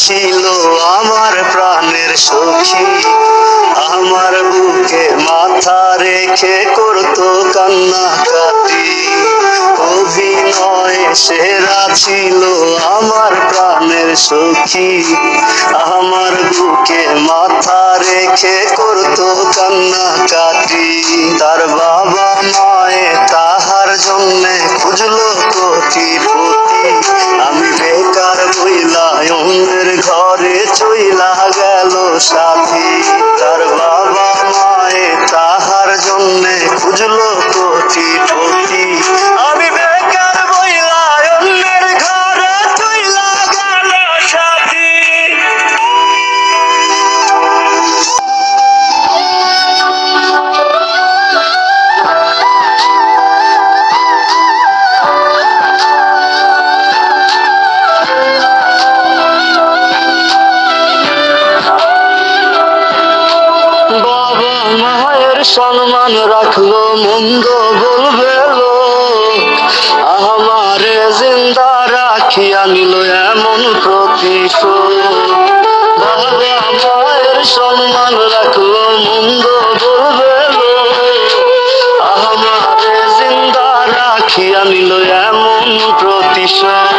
ছিল আমার প্রাণের সখী, আমার বুকে মাথা রেখে করতো কান্নাকাটি। অভিনয়ে সেরা ছিল আমার প্রাণের সখী, আমার বুকে মাথা রেখে করতো কান্নাকাটি। তার বাবা মায়ে তাহার জন্যে খুঁজলো কোটি পতি, আমি বেকার বইলা অন্যের ঘরে চইলা গেল সাথী। তার বাবা মায়ে তাহার জন্যে খুঁজলো কোটি পতি, আমি বেকার বইলা অন্যের ঘরে চইলা গেল সাথী। সম্মান রাখলো মন্দ বলবে লোক, আমারে জিন্দা রাখিয়া নিল এমন প্রতিশোধ। বাবা মায়ের সম্মান রাখলো মন্দ বলবে লোক, আমারে জিন্দা রাখিয়া নিল এমন প্রতিশোধ।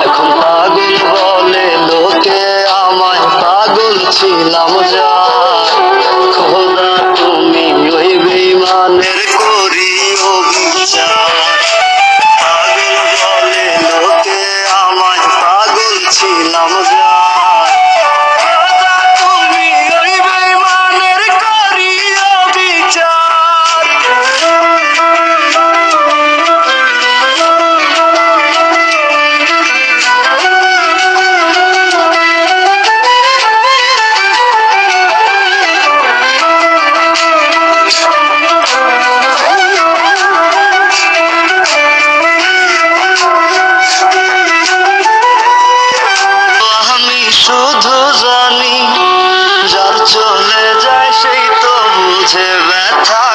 এখন পাগল বলে লোকে আমায়, পাগল ছিলাম যা। খোদা তুমি ওই বেঈমানের করিও বিচার। পাগল বলে লোকে আমায়, পাগল ছিলাম যা। খোদা তুমি ওই বেঈমানের করিও বিচার। শুধু জানি যার চলে যায় সেই তো বুঝে ব্যথা।